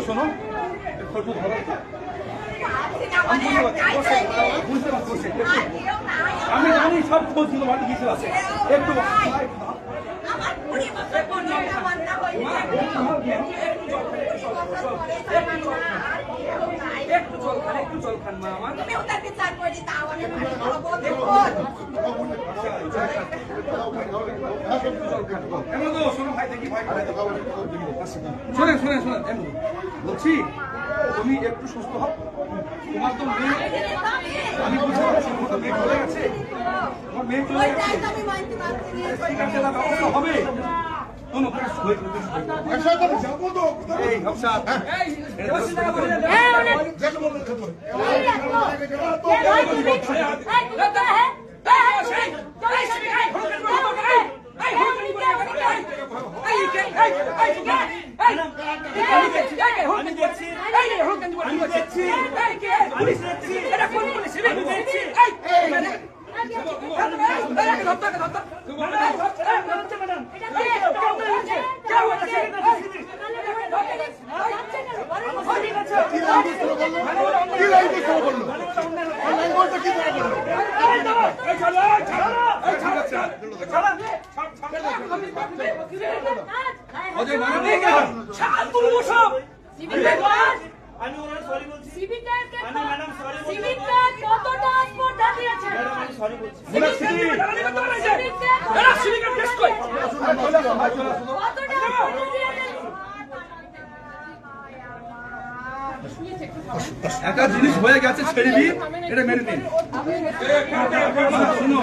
শোনো আমি জানি সব খোঁজ ছিল বাড়ি গিয়েছিল একটু একটু জল খান মা আমার শোনেন শোনেন শোনেন বলছি তুমি একটু সুস্থ হও তোমার তো মেয়ে আমি বুঝতে পারছি তোমার মেয়ে চলে গেছে তোমার মেয়ে চলে গেছে হবে একটা জিনিস হয়ে গেছে ছেড়ে দিন এটা মেনে নিন শুনো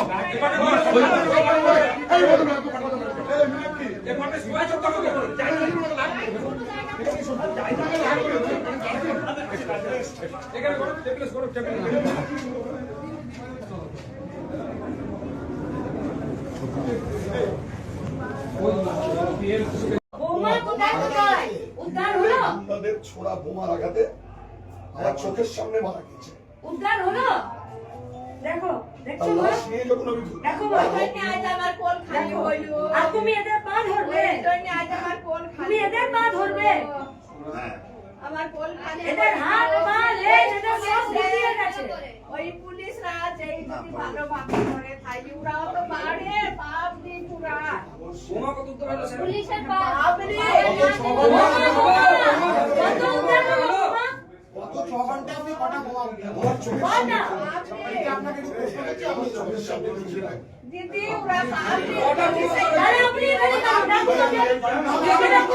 ছোড়া বোমার আঘাতে আমার চোখের সামনে মারা গেছে। উদ্ধার হলো দেখো দেখছো দেখো আমার কোল খালি হইলো আর তুমি এদের পা ধরবে তুমি এদের পা ধরবে আমার কোল খালি এদের হাত পা লেজ এদের সব দিয়ে গেছে ওই পুলিশরা যেই যদি ভালো ভাবে করে থাকি ওরাও তো বাড়ে বাপ দি পুরা বোমা কত উদ্ধার হলো স্যার পুলিশের বাপ রে কত 6 ঘন্টা আপনি কটা বোমা উদ্ধার আপনাকে প্রশ্ন করছি আমার চোখের সামনে দিদি ওরা সামনে আরে আপনি এখানে ডাকো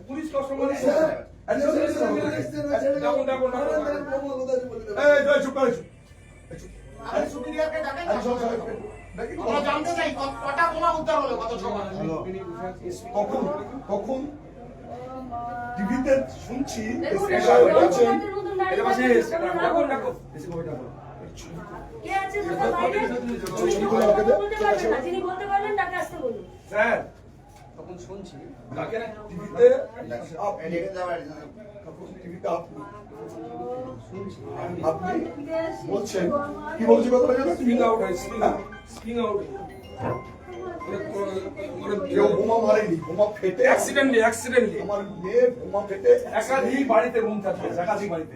পুলিশ জানতে চাই কটা বোমা উদ্ধার হলো কত কখন টিভিতে শুনছি স্যার তখন শুনছি টিভিতে আপনি বলছেন কি বলছি কথা জানো স্পিং আউট হয় স্পিং আউট কেউ বোমা মারেনি বোমা ফেটে অ্যাক্সিডেন্টলি আমার মেয়ে বোমা ফেটে একাধিক বাড়িতে বোম থাকবে একাধিক বাড়িতে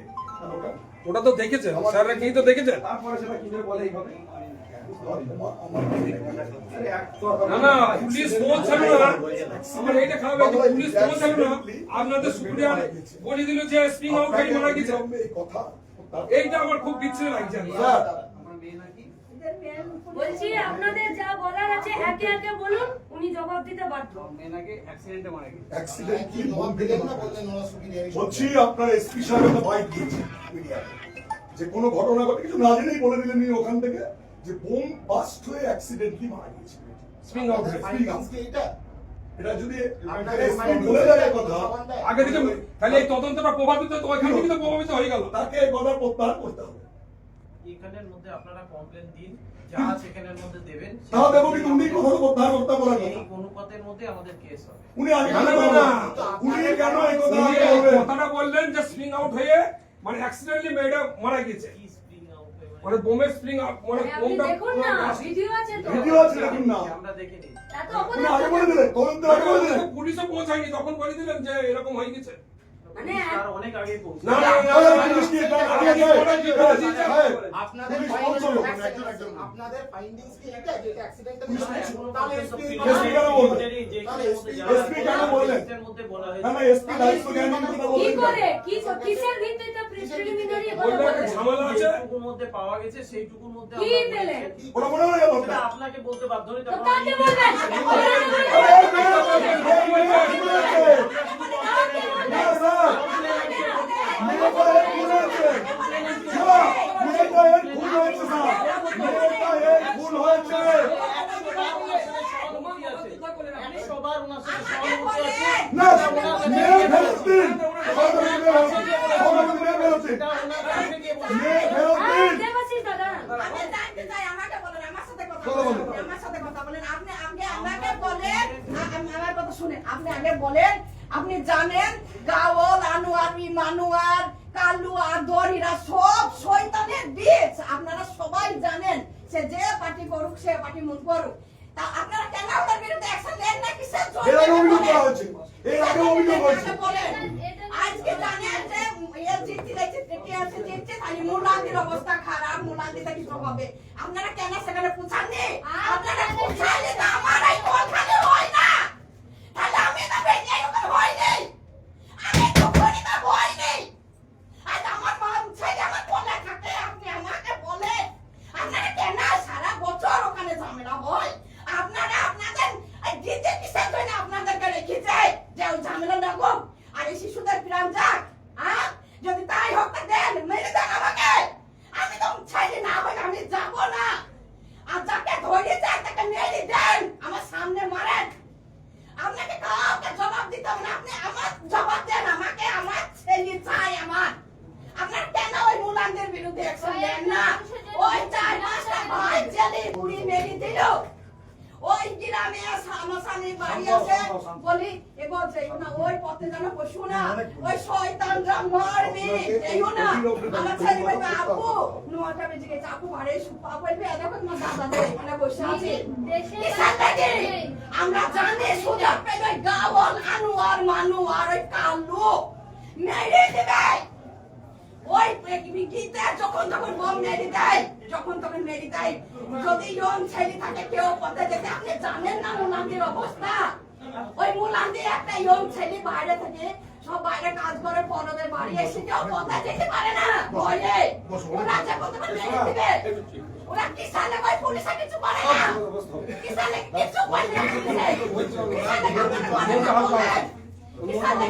ওটা তো দেখেছেন স্যাররা কি তো দেখেছেন তারপরে সেটা কি বলে এইভাবে না না পুলিশ পৌঁছালো না আমার এইটা খারাপ হয়েছে পুলিশ পৌঁছালো না আপনাদের সুপ্রিয়ার বলে দিল যে স্পিং আউট হয়ে মারা গেছে এইটা আমার খুব বিচ্ছিন্ন লাগছে বলছি আপনাদের যা বলার আছে যাকে আগে বলুন উনি জবাব দিতে বাধ্য। অ্যাক্সিডেন্ট কি জবাব দিলেন না, বললেন ওনার সুখী নেই। বলছি আপনার এসপি সাহেব একটা বাইক দিয়েছে মিডিয়াতে যে কোনো ঘটনা ঘটে কিছু না জেনেই বলে দিলেন উনি ওখান থেকে যে বোম বাস্ট হয়ে অ্যাক্সিডেন্টলি মারা গেছে স্প্রিং আউট আপনাদের findings কি এটা? এটা যদি আপনাদের এসপি findings বলে কি দেয় এটা? কথা আগে থেকে তাহলে এই তদন্তটা প্রভাবিত তো ওইখান থেকে তো প্রভাবিত হয়ে গেল। তাকে এই কথা প্রত্যাহার করতে হবে। এখানের মধ্যে আপনারা কমপ্লেন দিন, যা আছে এখানের মধ্যে দেবেন। তাও দেবো কিন্তু উনি কথা প্রত্যাহার করতে বলার এই কথা অনুপাতের মধ্যে আমাদের কেস হবে। উনি আগে না, না, কেন না, উনি কেন এই কথা উনি আগে এই বলবেন? কথাটা বললেন যে স্প্রিং আউট হয়ে মানে অ্যাক্সিডেন্টলি মেয়েটা মারা গেছে, কি স্প্রিং আউট মানে বোমের স্প্রিং আউট মানে আপনি বোমটা দেখুন না, ভিডিও আছে তো। ভিডিও আছে দেখুন না আমরা দেখে নিই। এত উনি অপরাধ আগে বলে দিলেন তদন্তের আগে বলে দিলেন পুলিশও পৌঁছায়নি তখন বলে দিলেন যে এরকম হয়ে গেছে। মানে তার অনেক আগে পৌঁছে। না না না, পুলিশ কি এটা আগে আপনাদের পুলিশ findings বলছিল। আপনাদের findings কি এটা যে এটা accidental পুলিশ হয়েছে? বলছিল। তাহলে এসপি SP কেন বললেন? এসপি কেন বললেন? এর মধ্যে বলা না হয়েছে এসপি দায়িত্ব জ্ঞান কথা কি বললেন করে কিসের ভিত্তিতে প্রিলিমিনারি কথা বললে একটা বলেন? ঝামেলা আছে। যেটুকুর মধ্যে পাওয়া গেছে সেইটুকুর মধ্যে কি আমরা পেলেন? বলেছি। ওটা মনে হয়ে গেল এটা আপনাকে বলতে বাধ্য নই, তো তারপর কাকে আমি- বলবেন? সবার ওনার সাথে সহানুভূতি আছে। এটা ওনার কাছে গিয়ে বলুন। দেবাশিস দাদা আমি জানতে চাই, আমাকে বলেন, আমার সাথে কথা বলেন, আমার সাথে কথা বলেন। আপনি আমাকে বলেন, আমার কথা শুনেন। আপনি আগে বলেন, আপনি জানেন গাওল, আনোয়ার, ইমানুয়ার, কালু, আদর, এরা সব শয়তানের বীজ। আপনারা সবাই জানেন, সে যে পার্টি করুক, সে পার্টি মন করুক। তা আপনারা কেন ওদের বিরুদ্ধে অ্যাকশন নেন না? কিসের জন্য? এর আগে অভিযোগ করা হয়েছে এর আগে অভিযোগ হয়েছে বলেন। আজকে জানেন যে এর জিততে যাচ্ছে, টিআরসি জিতছে, তাহলে মুলান্দির অবস্থা খারাপ, মুলান্দিতে কিছু হবে। আপনারা কেন সেখানে পৌঁছাননি? আপনারা পৌঁছালে তো আমার এই কোনখানে হয় না। তাহলে আমি তো বেঁচে এরকম হয়নি। আমি তো গরিব হয়নি। আজ আমার মা ছেলে আমার কোলে থাকে, আপনি আমাকে বলেন আপনারা কেন সারা বছর ওখানে ঝামেলা হয়? আপনারা আপনাদের জিতে কিসের জন্য আপনাদেরকে রেখেছে যে ওই ঝামেলা না হোক আর এই শিশুদের প্রাণ যাক? যদি তাই হোক তা দেন, মেরে দেন আমাকে। আমি তো ছেলে না হই, আমি যাবো না। আর যাকে ধরেছে তাকে মেরে দেন, আমার সামনে মারেন। আপনাকে কাউকে জবাব দিতে হবে না, আপনি আমার জবাব দেন আমাকে। আমার ছেলে চাই আমার। আপনার কেন ওই মুলানদের বিরুদ্ধে অ্যাকশন নেন না? ওই 4-5টা ভাই জেলে পুড়ি মেরে দিল। ওই গ্রামে আমার স্বামী বাড়ি আছে, বলি এবার যাইও না, ওই পথে যেন বসো না, ওই শয়তানরা মারবে, যাইও না। আমার ছেলে বলবে আপু 9টা বেজে গেছে, আপু বাড়ি সুপা বলবে দেখো তোমার দাদাদের এখানে বসে আছে। কিসের লাগে? আমরা জানি সুযোগ পেলে ওই গাওয়াল, আনোয়ার, মানুয়ার, ওই কালু মেরে দেবে। ওই গীতে যখন তখন বোম মেরে দেয়, যখন তখন মেরে দেয়। যদি ইয়ং ছেলে থাকে কেউ পথে যেতে, আপনি জানেন না মুলান্দির অবস্থা। ওই মুলান্দি একটা ইয়ং ছেলে বাইরে থেকে সব বাইরে কাজ করে, পরদের বাড়ি এসে কেউ পথে যেতে পারে না ভয়ে। ওরা যখন তখন মেরে দিবে। ওরা কিসানে ভাই পুলিশে কিছু করে না, কিসানে কিছু করে না, কিসানে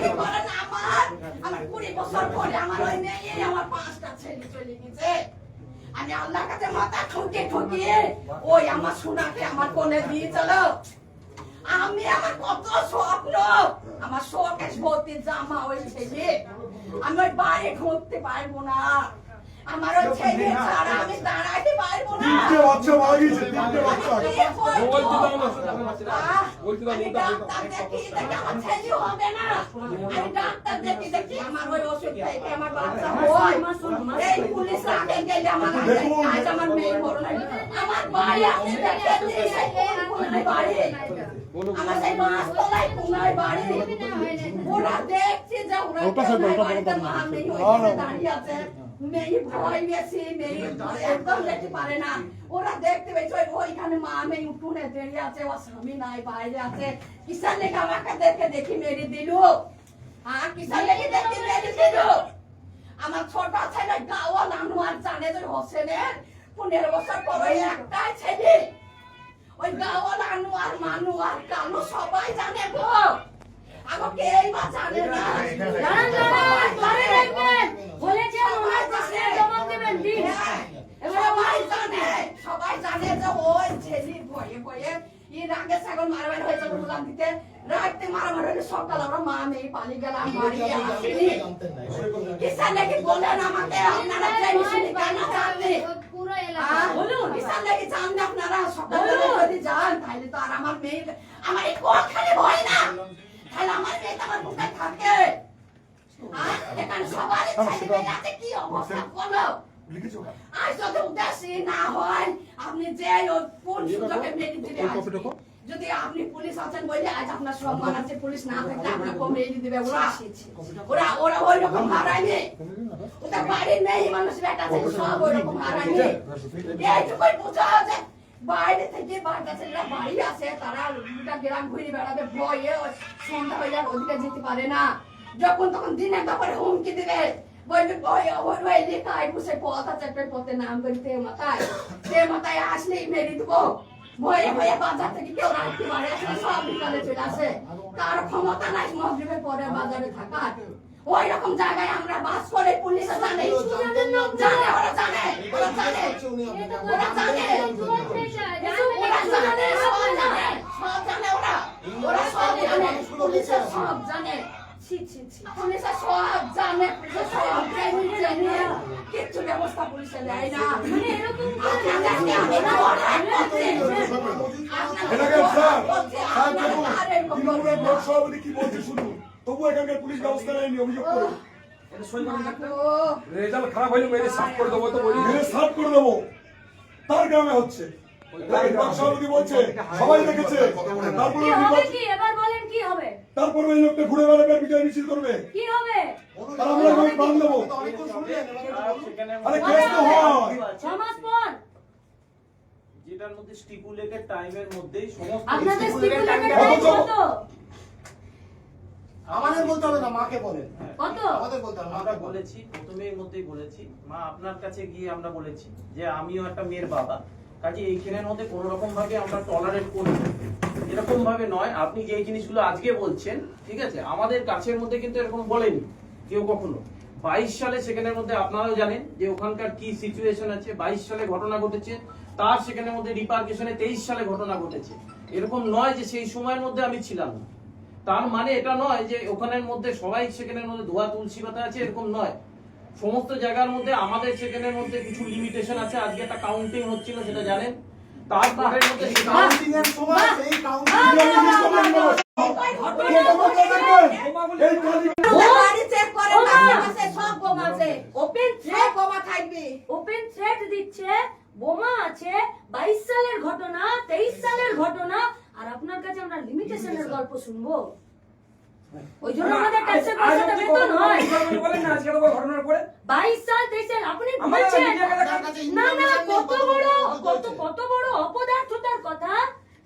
কি করে না। আমার 20 বছর পরে আমার ওই মেয়ে আমার 5টা ছেলে চলে গেছে। আমি আল্লাহর কাছে মাথা ঠুকিয়ে ওই আমার সোনাকে আমার কোলে দিয়ে চলো। আমি আমার কত স্বপ্ন, আমার শোকেশ ভর্তি জামা ওই ছেলে। আমি ওই বাড়ি ঢুকতে পারবো না, আমার ওই ছেলে ছাড়া আমি দাঁড়াতে পারবো না। তিনটে বাচ্চা মারা গেছে তিনটে বাচ্চা আমি ডাক্তার দেখি আমার ছেলে হবে না। আমি ডাক্তার দেখি আমার ওই ওষুধ থেকে আমার বাচ্চা হয়। এই পুলিশ আগে গেলে আমার আজ আমার মেয়ে বড় নাই। আমার বাড়ি আপনি দেখেন কোন বাড়ি, আমার সেই মাছতলায় কোনায় বাড়ি। ওরা দেখছে যে ওরা বাড়িতে মা মেয়ে ওইখানে দাঁড়িয়ে আছে। মেয়ে ভয় বেশি, মেয়ে একদম দেখতে পারে না। ওরা দেখতে পেয়েছে ওইখানে মা মেয়ে উঠোনে দাঁড়িয়ে আছে, ওর স্বামী নাই বাইরে আছে। কিসার লেগে আমাকে দেখি মেরে দিল। কিসার লেগে দেখি মেরে দিল। আমার ছোট ছেলে গাওয়াল, আনোয়ার, জানে যে হোসেনের 15 বছর পর ওই একটাই ছেলে। ওই গাওয়াল কানু আর মানু আর কানু সবাই জানে গো আগো কেই বা জানে না দাঁড়ান দাঁড়ান পরে দেখবেন বলেছে ওনার কাছে জবাব দেবেন দিন সবাই জানে যে ওই ছেলে ভয়ে ভয়ে এর আগে ছাগল মারামারি হয়েছে মুলাম দিতে রাতে মারামারি হলে সকাল আমরা মা মেয়ে পালিয়ে গেলাম বাড়ি আসেনি কিসা নাকি বলেন আমাকে আপনারা ট্রেনিং কেন জানলে পুরো এলাকা বলুন কিসা নাকি জানলে আপনারা সকালে যদি যান তাহলে তো আর আমার মেয়ে আমার এই কোন খালি ভয় না তাহলে আমার মেয়ে আমার বুকে থাকে এখানে সবাই ছেলে আছে কি অবস্থা বলো লিখেছো আজ যদি উদাসী না হয় আপনি যে কোন সুযোগে মেরে দিবে যদি আপনি পুলিশ আছেন বলে আজ আপনার সম্মান আছে পুলিশ না থাকলে আপনাকে মেরে দিবে ওরা ওরা ওই রকম হারায়নি ওটা বাড়ি নেই মানুষ বেটা আছে সব ওই রকম হারায়নি এইটুকুই বোঝা আছে বাইরে থেকে বাড়িতে ছেলেরা বাড়ি আসে তারা দুটা গ্রাম ঘুরে বেড়াবে ভয়ে সন্ধ্যা হয়ে যায় ওদিকে যেতে পারে না যখন তখন দিনে ব্যাপারে হুমকি দিবে বলবে ভয় ওর ভাই লেখায় বসে পথ আছে একটা পথে নাম করতে মাথায় আসলেই মেরে দেবো ভয়ে ভয়ে বাজার থেকে কেউ রাখতে পারে সব বিকালে চলে আসে তার ক্ষমতা নাই মগরিবের পরে বাজারে থাকার ওই রকম জায়গায় আমরা বাস করে পুলিশ জানে জানে ওরা জানে ওরা জানে ওরা জানে ওরা জানে সব জানে ওরা ওরা সব জানে পুলিশ সব জানে পুলিশ সব জানে পুলিশ সব জানে কিচ্ছু ব্যবস্থা পুলিশে নেয় না মানে এরকম এটাকে স্যার তৃণমূলের ব্লক সভাপতি কি বলছে শুনুন তবু এখানকার পুলিশ ব্যবস্থা নেয়নি অভিযোগ করুন রেজাল্ট খারাপ হইলে মেরে সাফ করে দেবো তো বলি মেরে সাফ করে দেবো তার গ্রামে হচ্ছে ব্লক সভাপতি বলছে সবাই দেখেছে তারপরে কি হবে কি এবার বলেন কি হবে তারপরে ওই লোকটা ঘুরে বেড়াবে আর বিজয় মিছিল করবে কি হবে আর আমরা ওই বান দেবো আরে কেস তো হয় 6 মাস পর যেটার মধ্যে স্টিপুলেটেড টাইমের মধ্যেই সমস্ত আপনাদের স্টিপুলেটেড টাইম কত আমাদের বলতে হবে না মাকে বলেন কত আমাদের বলতে হবে আমরা মাকে বলেন বলেছি প্রথমেই মধ্যেই বলেছি মা আপনার কাছে গিয়ে আমরা বলেছি যে আমিও একটা মেয়ের বাবা কাজে এইখানের মধ্যে কোনো রকম ভাবে আমরা টলারেট করি না। এরকম ভাবে নয় আপনি যে জিনিসগুলো আজকে বলছেন ঠিক আছে আমাদের কাছের মধ্যে কিন্তু এরকম বলেনি কেউ কখনো 22 সালে সেখানের মধ্যে আপনারাও জানেন যে ওখানকার কি সিচুয়েশন আছে 22 সালে ঘটনা ঘটেছে তার সেখানের মধ্যে রিপার্কেশনে 23 সালে ঘটনা ঘটেছে এরকম নয় যে সেই সময়ের মধ্যে আমি ছিলাম না তার মানে এটা নয় যে ওখানের মধ্যে সবাই সেখানের মধ্যে ধোয়া তুলসী পাতা আছে এরকম নয় সমস্ত জায়গার মধ্যে আমাদের সেখানের মধ্যে কিছু লিমিটেশন আছে আজকে একটা কাউন্টিং হচ্ছিল সেটা জানেন তারপরের মধ্যে কাউন্টিং এর সময় সেই কাউন্টিং বাড়ি চেক করে আছে সব বোমা আছে ওপেন সব বোমা থাকবে ওপেন থ্রেট দিচ্ছে বোমা আছে 22 সালের ঘটনা 23 সালের ঘটনা আর আপনার কাছে আমরা লিমিটেশনের গল্প শুনবো ওই জন্য আমাদের ট্যাক্সের পয়সাটা বেতন হয় বলেন না আজকে তো ঘটনার পরে 22 সাল 23 সাল আপনি আমাদের বলছেন মিডিয়া না না কত বড় অপদার্থতার কথা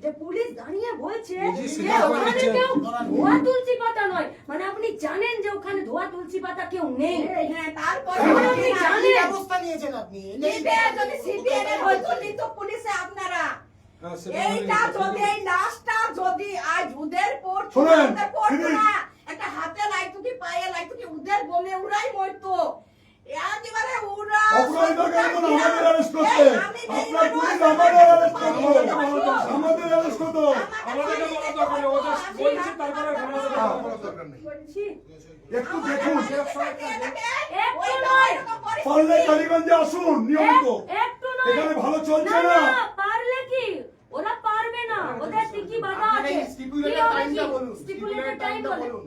যে পুলিশ দাঁড়িয়ে বলছে যে ওখানে কেউ ধোয়া তুলসী পাতা নয় মানে আপনি জানেন যে ওখানে ধোয়া তুলসী পাতা কেউ নেই হ্যাঁ তারপর আপনি জানেন ব্যবস্থা নিয়েছেন আপনি যদি সিপিএম এর হয়তো নিত পুলিশে আপনারা এইটা যদি এই লাশটা যদি আজ উদের পর শোনেন, না একটা হাতে লাগতো কি পায়ে লাগতো কি উদের বোমে উড়াই মরতো একেবারে উড়া অপরাধীদেরকে এখন আমাদের অ্যারেস্ট করতে আপনার পুলিশ আমাদের অ্যারেস্ট করতে আমাদের অ্যারেস্ট করতে আমাদেরকে বলা দরকার নেই, ও just বলছে তারপরে বলছি একটু দেখুন ওই নয় পারলে কালীগঞ্জে আসুন নিয়মিত একটু নয় এখানে ভালো চলছে না না না পারলে কি ওরা পারবে না ওদের কি বাধা আছে stipulated টাইমটা বলুন, স্টিপুলেটেড টাইম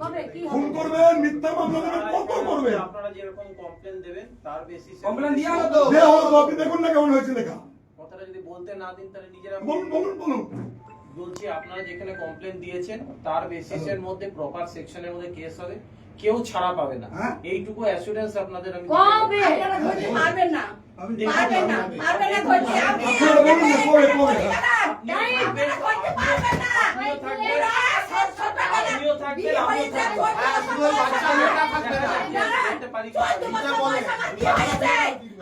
বলে কি খুন হবে করবেন মিথ্যা মামলা দেবেন কত করবেন আপনারা যেরকম কমপ্লেন দেবেন তার বেসিসে কমপ্লেন দিয়া হলো তো দেওয়া হলো তো আপনি দেখুন না কেমন হয়েছে লেখা কথাটা যদি বলতে না দিন তাহলে নিজেরা বলুন বলুন বলুন বলছি আপনারা যেখানে কমপ্লেন দিয়েছেন তার বেসিসের মধ্যে প্রপার সেকশনের মধ্যে কেস হবে কেউ ছাড়া পাবে না হ্যাঁ? এইটুকু অ্যাসুরেন্স আপনাদের আমি দিতে কবে আপনারা ধরতে পারবেন না পারবেন না ধরতে আপনি আপনারা বলুন না পরে পরে আপনারা ধরতে পারবেন না আপনিও থাকবেন ওরা সব ছোট আপনিও থাকবেন বিয়ে হয়ে যায়, করতে পারি কি?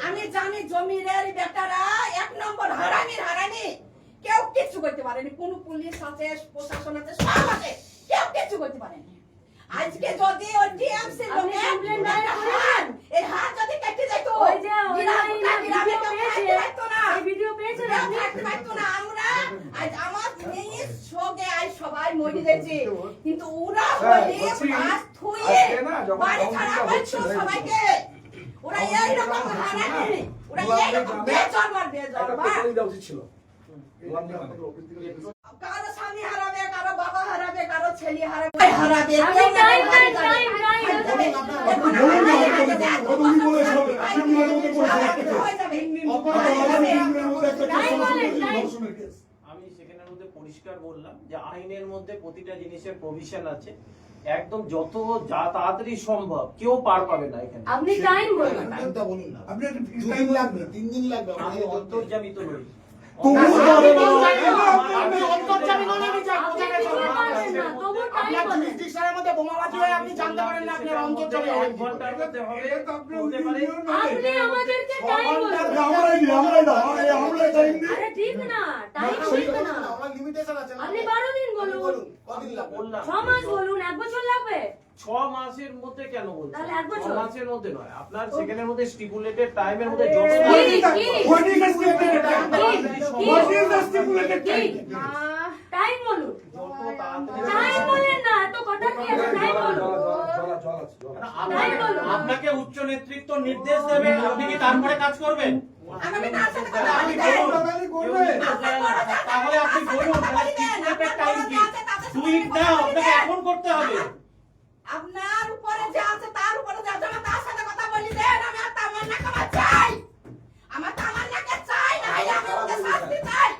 আমি জানি জমিরের বেটারা 1 নম্বর হারামি কেউ কিচ্ছু করতে পারেনি, কোন পুলিশ আছে প্রশাসন আছে সব আছে, কেউ কিচ্ছু করতে পারেনি। আজকে যদি ওই টিএমসি আপনি complaint দায়ের করেছেন? এই হাত যদি কেটে যেত, ওই যে গ্রামে ভিডিও কেউ পেয়েছে, থাকতে পারতো না। এই ভিডিও পেয়েছেন কেউ আপনি? থাকতে পারতো না। আমরা আজ আমার মেয়ের সঙ্গে আজ সবাই মরে গেছে, কিন্তু ওরা হ্যাঁ, হলে বলছি, বাস থুয়ে আজকে না, যখন বাড়ি ছাড়া কাউন্সিলটা করছো হচ্ছিল, সবাইকে। ওরা এইরকম হারানি, ওরা এইরকম বেজর মার। কারো স্বামী হারাবে, কারো বাবা হারাবে, কারো ছেলে হারাবে, হারাবে। আপনি টাইম দেন, টাইম আপনি বলুন না, কত উনি বলে শোনাবেন, আপনি উনার মধ্যে করে শোনাতে চান। হয়ে যাবে। ধর্ষণের কেস। আমি সেখানের মধ্যে পরিষ্কার বললাম যে আইনের মধ্যে প্রতিটা জিনিসের প্রভিশন আছে, একদম যত যা তাড়াতাড়ি সম্ভব, কেউ পার পাবে না এখানে। আপনি টাইম বলুন। টাইমটা বলুন না। আপনি একটা দুদিন লাগবে, 3 দিন লাগবে। আমি অন্তর্যামিত নই। তবুও পারে না। আপনি অন্তর্যামী নন, আমি যা আপনি কোথায় কিছু পারবেন না, তবু টাইম আপনার বলেন। jurisdiction-এর মধ্যে বোমাবাজি হয়, আপনি জানতে পারেন না, আপনার অন্তর্যামী এক হবেন। ঘন্টার মধ্যে হবে, হতে পারে। আপনি আমাদেরকে টাইম বলুন। আমরাই না, আমরাই টাইম দিই। আরে ঠিক না, টাইম ঠিক না। আমার limitation আছে না। আপনি 12 দিন বলুন, কদিন লাগবে? বললাম 6 মাস বলুন, 1 বছর লাগবে। 6 মাসের মধ্যে কেন বলছেন? তাহলে 1 বছর? 6 মাসের মধ্যে নয়, আপনার সেখানের মধ্যে স্টিপুলেটেড টাইমের মধ্যে যত কি? What is the stipulated time? কি? What is the stipulated কি? time? টাইম বলুন। যত তাড়াতাড়ি টাইম বলেন না, এত কথা কি আছে? টাইম বলুন। আপনাকে উচ্চ নেতৃত্ব নির্দেশ দেবে, আপনি কি তারপরে কাজ করবেন? আমাকে তার সাথে কথা আপনি বলতে বলুন। দেন। তাহলে আপনি বলুন, স্টিপুলেটেড টাইম কি? সুইট নাও, আপনাকে এখন করতে হবে। আপনার উপরে যা আছে তার উপরে যা আছে, আমার তার সাথে কথা বলি দেন। আমি আর তামান্নাকে আমার চাই, আমার তামান্নাকে চাই, না হলে আমি ওকে শাস্তি চাই।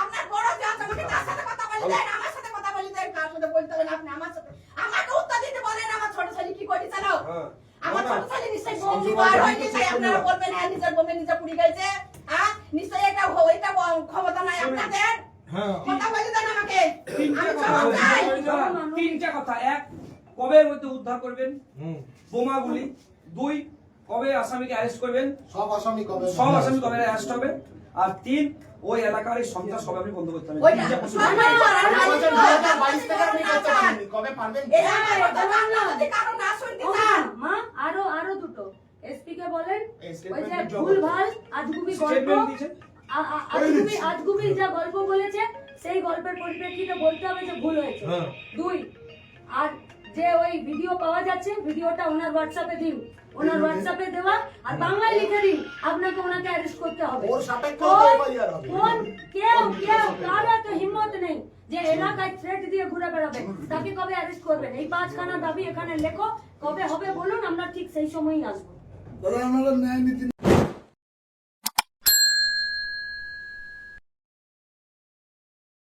আপনার বড় যা আছে আমাকে তার সাথে কথা বলি দেন, আমার সাথে কথা বলি দেন। কার সাথে বলতে হবে না, আপনি আমার সাথে আমাকে উত্তর দিতে বলেন। আমার ছোট ছেলে কি করি জানো? আমার ছোট ছেলে নিশ্চয়ই বোম বিবার হয়নি, তাই আপনারা বলবেন হ্যাঁ নিজের বোমে নিজে পুড়ে গেছে। হ্যাঁ নিশ্চয়ই এটা ক্ষমতা নাই আপনাদের। কথা বলি দেন আমাকে, আমি জবাব চাই। তিনটা কথা। এক, কবে এর মধ্যে উদ্ধার করবেন বোমাগুলি? 2, কবে আসামিকে অ্যারেস্ট করবেন? সব আসামি কবে? সব আসামি কবে অ্যারেস্ট হবে? আর 3, ওই এলাকার এই সন্ত্রাস সব আপনি বন্ধ করতে হবে। ওইটা তিনটা প্রশ্ন। সবাই করার বছর আছে। 2022 থেকে আপনি করতে পারেননি, কবে পারবেন? এই আমার কথা বাংলা যদি কারো না শুনতে চান, মা, আরো দুটো এসপি কে বলেন, এই ওই যে statement জমা ভুলভাল আজগুবি গল্প, Statement দিয়েছেন? আজগুবি যা গল্প বলেছে সেই গল্পের পরিপ্রেক্ষিতে বলতে হবে যে ভুল হয়েছে। 2, আর যে ওই ভিডিও পাওয়া যাচ্ছে, ভিডিওটা ওনার হোয়াটসঅ্যাপে দিন, ওনার হোয়াটসঅ্যাপে দেওয়া, আর বাংলায় লিখে দিন আপনাকে ওনাকে অ্যারেস্ট করতে হবে। ওর সাপেক্ষে FIR হবে। কেউ কারো তো হিম্মত নেই যে এলাকায় থ্রেট দিয়ে ঘুরে বেড়াবে। তাকে কবে অ্যারেস্ট করবেন? এই 5খানা দাবি এখানে লেখো, কবে হবে বলুন, আমরা ঠিক সেই সময়ই আসবো। দাদা, আমরা ন্যায় নীতি